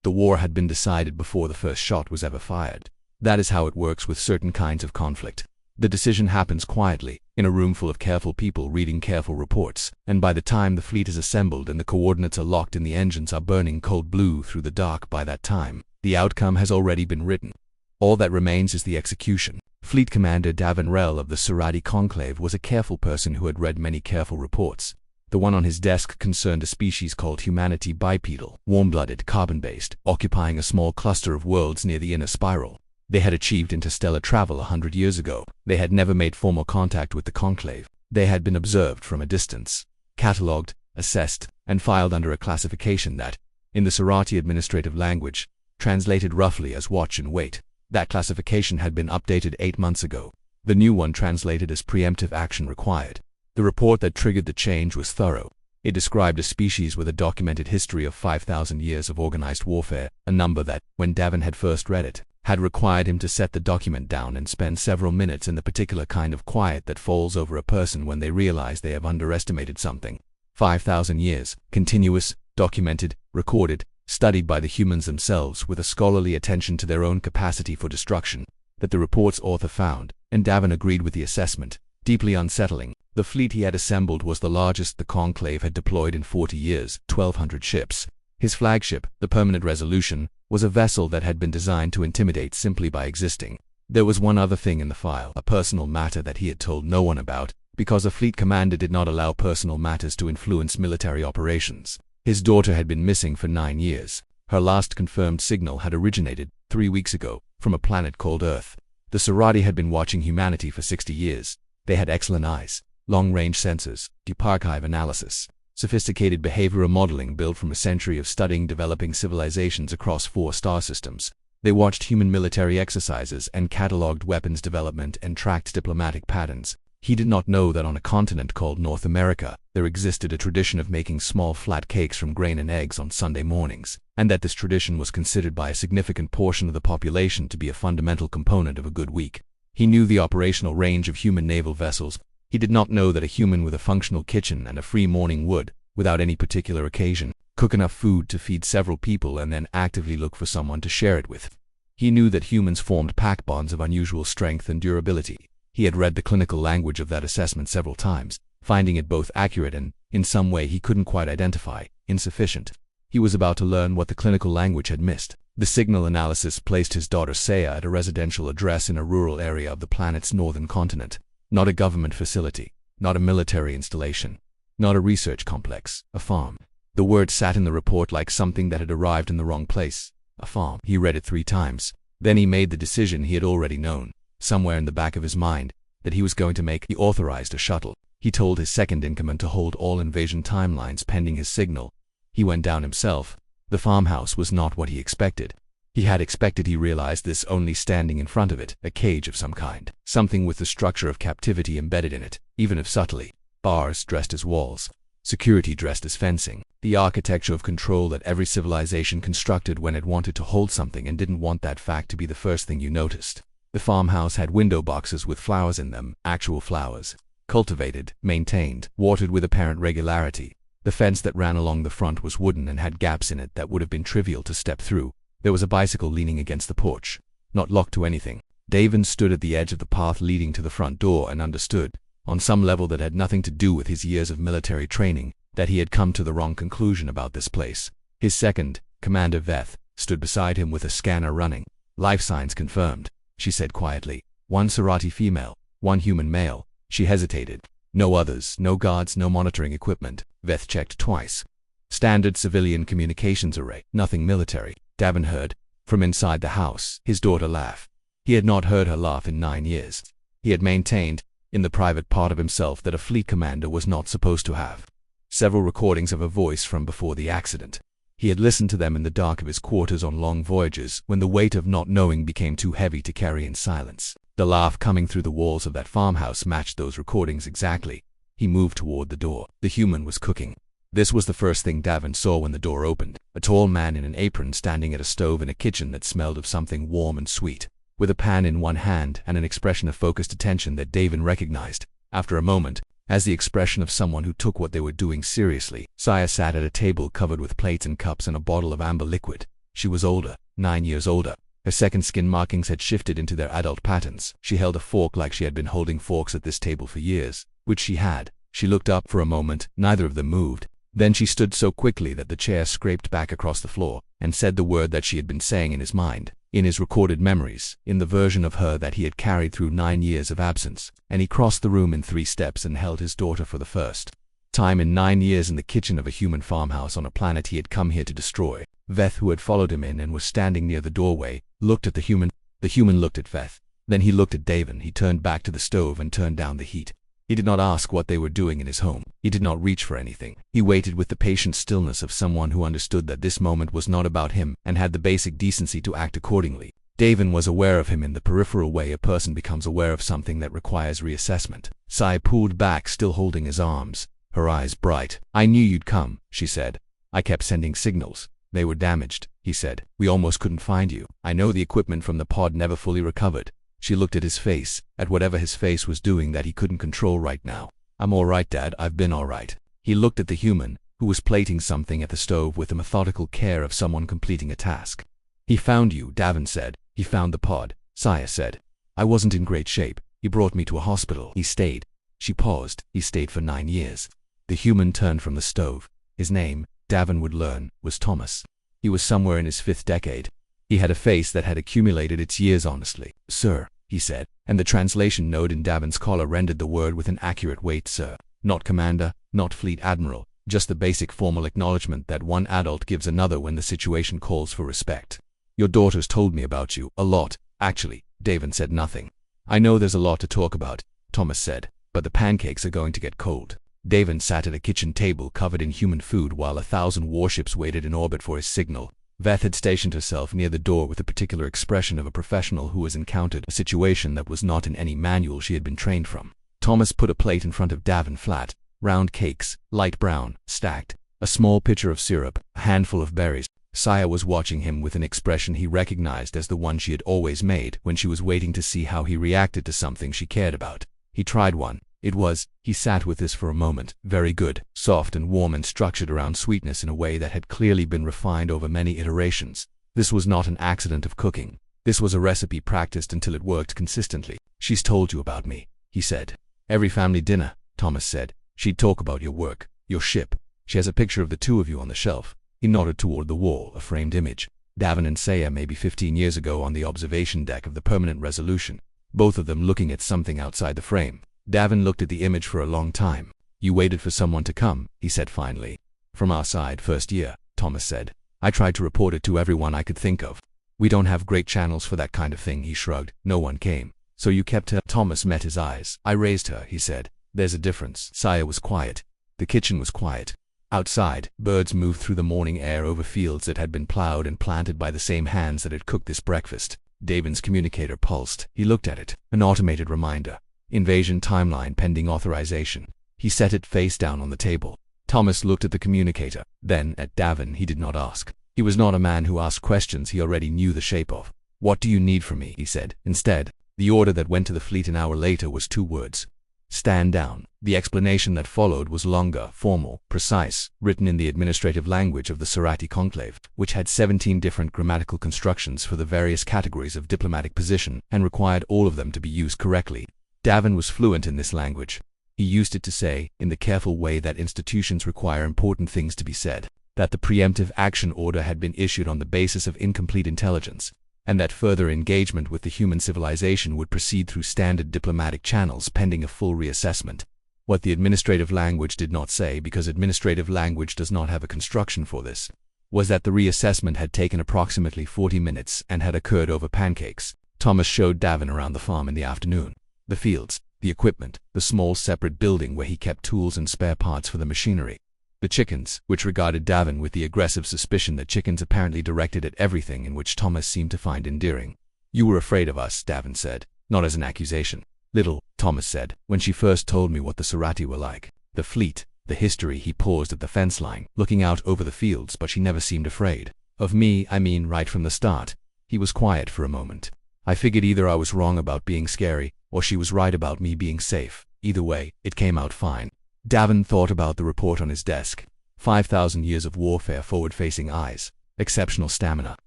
The war had been decided before the first shot was ever fired. That is how it works with certain kinds of conflict. The decision happens quietly, in a room full of careful people reading careful reports, and by the time the fleet is assembled and the coordinates are locked and the engines are burning cold blue through the dark, by that time, the outcome has already been written. All that remains is the execution. Fleet Commander Admiral of the Sarati Conclave was a careful person who had read many careful reports. The one on his desk concerned a species called humanity, bipedal, warm-blooded, carbon-based, occupying a small cluster of worlds near the inner spiral. They had achieved interstellar travel 100 years ago. They had never made formal contact with the Conclave. They had been observed from a distance, catalogued, assessed, and filed under a classification that, in the Sarati administrative language, translated roughly as watch and wait. That classification had been updated 8 months ago. The new one translated as preemptive action required. The report that triggered the change was thorough. It described a species with a documented history of 5,000 years of organized warfare, a number that, when Davin had first read it, had required him to set the document down and spend several minutes in the particular kind of quiet that falls over a person when they realize they have underestimated something. 5,000 years, continuous, documented, recorded, studied by the humans themselves with a scholarly attention to their own capacity for destruction, that the report's author found, and Davin agreed with the assessment, deeply unsettling. The fleet he had assembled was the largest the Conclave had deployed in 40 years, 1,200 ships. His flagship, the Permanent Resolution, was a vessel that had been designed to intimidate simply by existing. There was one other thing in the file, a personal matter that he had told no one about, because a fleet commander did not allow personal matters to influence military operations. His daughter had been missing for 9 years. Her last confirmed signal had originated, 3 weeks ago, from a planet called Earth. The Sarati had been watching humanity for 60 years. They had excellent eyes, long-range sensors, deep archive analysis, sophisticated behavioral modeling built from a century of studying developing civilizations across 4 star systems. They watched human military exercises and catalogued weapons development and tracked diplomatic patterns. He did not know that on a continent called North America, there existed a tradition of making small flat cakes from grain and eggs on Sunday mornings, and that this tradition was considered by a significant portion of the population to be a fundamental component of a good week. He knew the operational range of human naval vessels. He did not know that a human with a functional kitchen and a free morning would, without any particular occasion, cook enough food to feed several people and then actively look for someone to share it with. He knew that humans formed pack bonds of unusual strength and durability. He had read the clinical language of that assessment several times, finding it both accurate and, in some way he couldn't quite identify, insufficient. He was about to learn what the clinical language had missed. The signal analysis placed his daughter Saya at a residential address in a rural area of the planet's northern continent. Not a government facility, not a military installation, not a research complex, a farm. The word sat in the report like something that had arrived in the wrong place. A farm. He read it 3 times. Then he made the decision he had already known, somewhere in the back of his mind, that he was going to make. He authorized a shuttle. He told his second-in-command to hold all invasion timelines pending his signal. He went down himself. The farmhouse was not what he expected. He had expected, he realized this only standing in front of it, a cage of some kind, something with the structure of captivity embedded in it, even if subtly. Bars dressed as walls, security dressed as fencing, the architecture of control that every civilization constructed when it wanted to hold something and didn't want that fact to be the first thing you noticed. The farmhouse had window boxes with flowers in them, actual flowers, cultivated, maintained, watered with apparent regularity. The fence that ran along the front was wooden and had gaps in it that would have been trivial to step through. There was a bicycle leaning against the porch, not locked to anything. Davin stood at the edge of the path leading to the front door and understood, on some level that had nothing to do with his years of military training, that he had come to the wrong conclusion about this place. His second, Commander Veth, stood beside him with a scanner running. Life signs confirmed, she said quietly. 1 Sarati female, 1 human male. She hesitated. No others, no guards, no monitoring equipment. Veth checked twice. Standard civilian communications array, nothing military. Davin heard, from inside the house, his daughter laugh. He had not heard her laugh in 9 years. He had maintained, in the private part of himself, that a fleet commander was not supposed to have several recordings of her voice from before the accident. He had listened to them in the dark of his quarters on long voyages when the weight of not knowing became too heavy to carry in silence. The laugh coming through the walls of that farmhouse matched those recordings exactly. He moved toward the door. The human was cooking. This was the first thing Davin saw when the door opened. A tall man in an apron standing at a stove in a kitchen that smelled of something warm and sweet, with a pan in one hand and an expression of focused attention that Davin recognized. After a moment, as the expression of someone who took what they were doing seriously, Saya sat at a table covered with plates and cups and a bottle of amber liquid. She was older, 9 years older. Her second skin markings had shifted into their adult patterns. She held a fork like she had been holding forks at this table for years, which she had. She looked up for a moment. Neither of them moved. Then she stood so quickly that the chair scraped back across the floor, and said the word that she had been saying in his mind, in his recorded memories, in the version of her that he had carried through 9 years of absence. And he crossed the room in 3 steps and held his daughter for the first time in 9 years in the kitchen of a human farmhouse on a planet he had come here to destroy. Veth, who had followed him in and was standing near the doorway, looked at the human. The human looked at Veth. Then he looked at Davin. He turned back to the stove and turned down the heat. He did not ask what they were doing in his home. He did not reach for anything. He waited with the patient stillness of someone who understood that this moment was not about him and had the basic decency to act accordingly. Davin was aware of him in the peripheral way a person becomes aware of something that requires reassessment. Sai pulled back, still holding his arms, her eyes bright. "I knew you'd come," she said. "I kept sending signals. They were damaged," he said. "We almost couldn't find you. I know the equipment from the pod never fully recovered." She looked at his face, at whatever his face was doing that he couldn't control right now. "I'm all right, Dad. I've been all right." He looked at the human, who was plating something at the stove with the methodical care of someone completing a task. "He found you," Davin said. "He found the pod," Saya said. "I wasn't in great shape. He brought me to a hospital. He stayed." She paused. "He stayed for 9 years." The human turned from the stove. His name, Davin would learn, was Thomas. He was somewhere in his 5th decade. He had a face that had accumulated its years honestly. "Sir," he said, and the translation note in Davin's collar rendered the word with an accurate weight. "Sir." Not commander, not fleet admiral, just the basic formal acknowledgement that one adult gives another when the situation calls for respect. "Your daughter's told me about you, a lot, actually." Davin said nothing. "I know there's a lot to talk about," Thomas said, "but the pancakes are going to get cold." Davin sat at a kitchen table covered in human food while 1,000 warships waited in orbit for his signal. Veth had stationed herself near the door with the particular expression of a professional who has encountered a situation that was not in any manual she had been trained from. Thomas put a plate in front of Davin. Flat, round cakes, light brown, stacked, a small pitcher of syrup, a handful of berries. Saya was watching him with an expression he recognized as the one she had always made when she was waiting to see how he reacted to something she cared about. He tried one. It was, he sat with this for a moment, very good, soft and warm and structured around sweetness in a way that had clearly been refined over many iterations. This was not an accident of cooking. This was a recipe practiced until it worked consistently. "She's told you about me," he said. "Every family dinner," Thomas said. "She'd talk about your work, your ship. She has a picture of the two of you on the shelf." He nodded toward the wall, a framed image. Davin and Saya maybe 15 years ago on the observation deck of the Permanent Resolution, both of them looking at something outside the frame. Davin looked at the image for a long time. "You waited for someone to come," he said finally. "From our side, first year," Thomas said. "I tried to report it to everyone I could think of. We don't have great channels for that kind of thing," he shrugged. "No one came. So you kept her?" Thomas met his eyes. "I raised her," he said. "There's a difference." Saya was quiet. The kitchen was quiet. Outside, birds moved through the morning air over fields that had been plowed and planted by the same hands that had cooked this breakfast. Davin's communicator pulsed. He looked at it. An automated reminder. Invasion timeline pending authorization. He set it face down on the table. Thomas looked at the communicator. Then, at Davin, he did not ask. He was not a man who asked questions he already knew the shape of. "What do you need from me?" he said. Instead, the order that went to the fleet an hour later was 2 words. "Stand down." The explanation that followed was longer, formal, precise, written in the administrative language of the Sarati conclave, which had 17 different grammatical constructions for the various categories of diplomatic position and required all of them to be used correctly. Davin was fluent in this language. He used it to say, in the careful way that institutions require important things to be said, that the preemptive action order had been issued on the basis of incomplete intelligence, and that further engagement with the human civilization would proceed through standard diplomatic channels pending a full reassessment. What the administrative language did not say, because administrative language does not have a construction for this, was that the reassessment had taken approximately 40 minutes and had occurred over pancakes. Thomas showed Davin around the farm in the afternoon. The fields, the equipment, the small separate building where he kept tools and spare parts for the machinery. The chickens, which regarded Davin with the aggressive suspicion that chickens apparently directed at everything in which Thomas seemed to find endearing. "You were afraid of us," Davin said, not as an accusation. "Little," Thomas said, "when she first told me what the Sarati were like. The fleet, the history." He paused at the fence line, looking out over the fields, but she never seemed afraid. "Of me, I mean right from the start." He was quiet for a moment. "I figured either I was wrong about being scary, or she was right about me being safe. Either way, it came out fine." Davin thought about the report on his desk. 5,000 years of warfare, forward-facing eyes, exceptional stamina,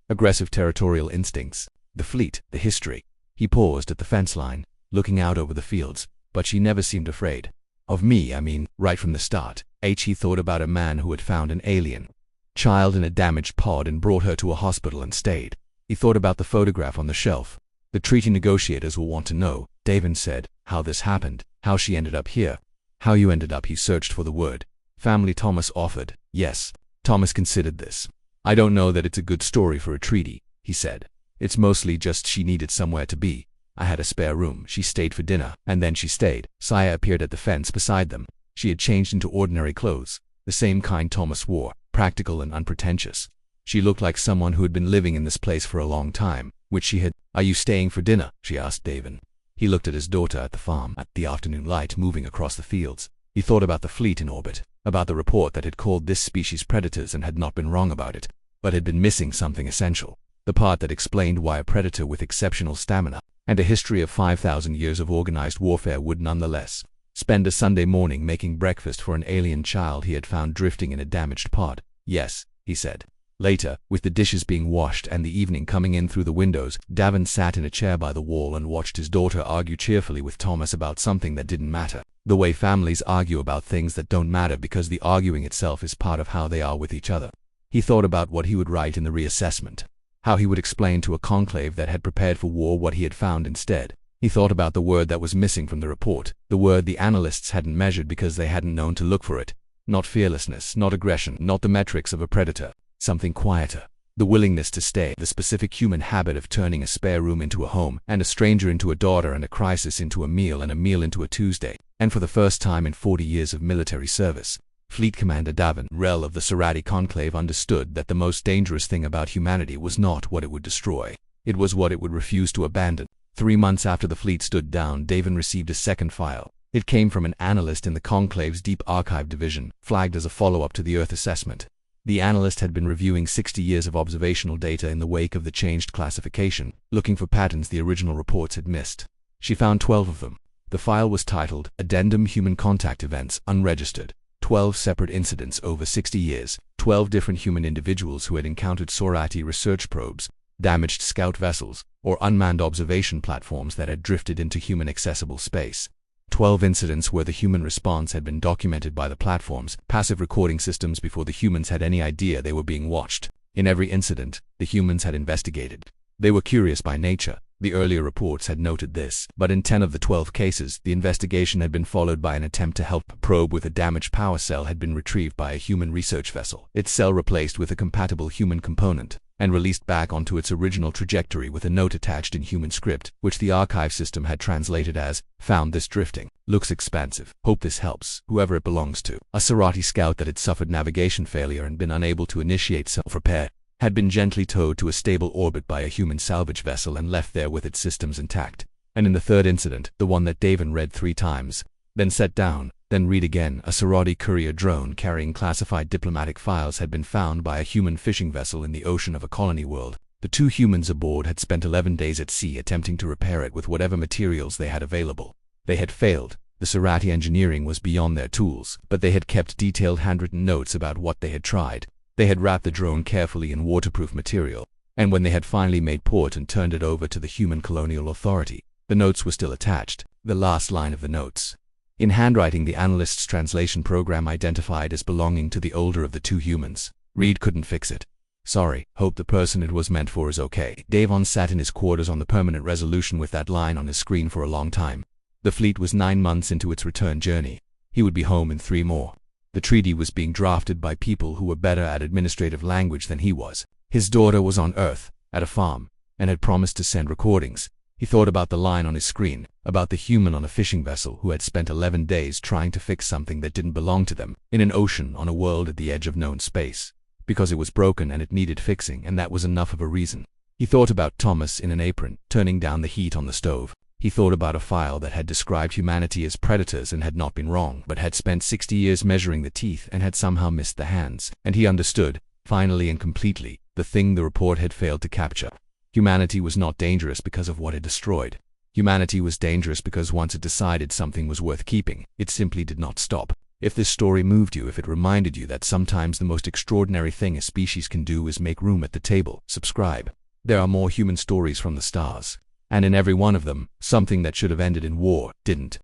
aggressive territorial instincts, the fleet, the history. He paused at the fence line, looking out over the fields, but she never seemed afraid. Of me, I mean, right from the start. He thought about a man who had found an alien child in a damaged pod and brought her to a hospital and stayed. He thought about the photograph on the shelf. The treaty negotiators will want to know, Davin said, how this happened, how she ended up here. How you ended up, he searched for the word. Family, Thomas offered. Yes. Thomas considered this. I don't know that it's a good story for a treaty, he said. It's mostly just she needed somewhere to be. I had a spare room. She stayed for dinner, and then she stayed. Saya appeared at the fence beside them. She had changed into ordinary clothes, the same kind Thomas wore, practical and unpretentious. She looked like someone who had been living in this place for a long time, which she had. Are you staying for dinner? She asked Davin. He looked at his daughter at the farm, at the afternoon light moving across the fields. He thought about the fleet in orbit, about the report that had called this species predators and had not been wrong about it, but had been missing something essential. The part that explained why a predator with exceptional stamina and a history of 5,000 years of organized warfare would nonetheless spend a Sunday morning making breakfast for an alien child he had found drifting in a damaged pod. Yes, he said. Later, with the dishes being washed and the evening coming in through the windows, Davin sat in a chair by the wall and watched his daughter argue cheerfully with Thomas about something that didn't matter. The way families argue about things that don't matter because the arguing itself is part of how they are with each other. He thought about what he would write in the reassessment. How he would explain to a conclave that had prepared for war what he had found instead. He thought about the word that was missing from the report, the word the analysts hadn't measured because they hadn't known to look for it. Not fearlessness, not aggression, not the metrics of a predator. Something quieter. The willingness to stay, the specific human habit of turning a spare room into a home, and a stranger into a daughter, and a crisis into a meal, and a meal into a Tuesday. And for the first time in 40 years of military service, Fleet Commander Davin Rel of the Serati Conclave understood that the most dangerous thing about humanity was not what it would destroy. It was what it would refuse to abandon. 3 months after the fleet stood down, Davin received a second file. It came from an analyst in the Conclave's Deep Archive Division, flagged as a follow-up to the Earth assessment. The analyst had been reviewing 60 years of observational data in the wake of the changed classification, looking for patterns the original reports had missed. She found 12 of them. The file was titled, Addendum Human Contact Events, Unregistered. 12 separate incidents over 60 years, 12 different human individuals who had encountered Sorati research probes, damaged scout vessels, or unmanned observation platforms that had drifted into human-accessible space. 12 incidents where the human response had been documented by the platforms, passive recording systems before the humans had any idea they were being watched. In every incident, the humans had investigated. They were curious by nature. The earlier reports had noted this, but in 10 of the 12 cases, the investigation had been followed by an attempt to help. A probe with a damaged power cell had been retrieved by a human research vessel, its cell replaced with a compatible human component, and released back onto its original trajectory with a note attached in human script, which the archive system had translated as, found this drifting. Looks expansive. Hope this helps, whoever it belongs to. A Serati scout that had suffered navigation failure and been unable to initiate self-repair had been gently towed to a stable orbit by a human salvage vessel and left there with its systems intact. And in the third incident, the one that Davin read 3 times, then set down, then read again, a Serati courier drone carrying classified diplomatic files had been found by a human fishing vessel in the ocean of a colony world. The 2 humans aboard had spent 11 days at sea attempting to repair it with whatever materials they had available. They had failed. The Serati engineering was beyond their tools, but they had kept detailed handwritten notes about what they had tried. They had wrapped the drone carefully in waterproof material, and when they had finally made port and turned it over to the human colonial authority, the notes were still attached, the last line of the notes. In handwriting, the analyst's translation program identified as belonging to the older of the 2 humans. Reed couldn't fix it. Sorry, hope the person it was meant for is okay. Davon sat in his quarters on the permanent resolution with that line on his screen for a long time. The fleet was 9 months into its return journey. He would be home in 3 more. The treaty was being drafted by people who were better at administrative language than he was. His daughter was on Earth, at a farm, and had promised to send recordings. He thought about the line on his screen, about the human on a fishing vessel who had spent 11 days trying to fix something that didn't belong to them, in an ocean on a world at the edge of known space, because it was broken and it needed fixing, and that was enough of a reason. He thought about Thomas in an apron, turning down the heat on the stove. He thought about a file that had described humanity as predators and had not been wrong, but had spent 60 years measuring the teeth and had somehow missed the hands. And he understood, finally and completely, the thing the report had failed to capture. Humanity was not dangerous because of what it destroyed. Humanity was dangerous because once it decided something was worth keeping, it simply did not stop. If this story moved you, if it reminded you that sometimes the most extraordinary thing a species can do is make room at the table, subscribe. There are more human stories from the stars. And in every one of them, something that should have ended in war didn't.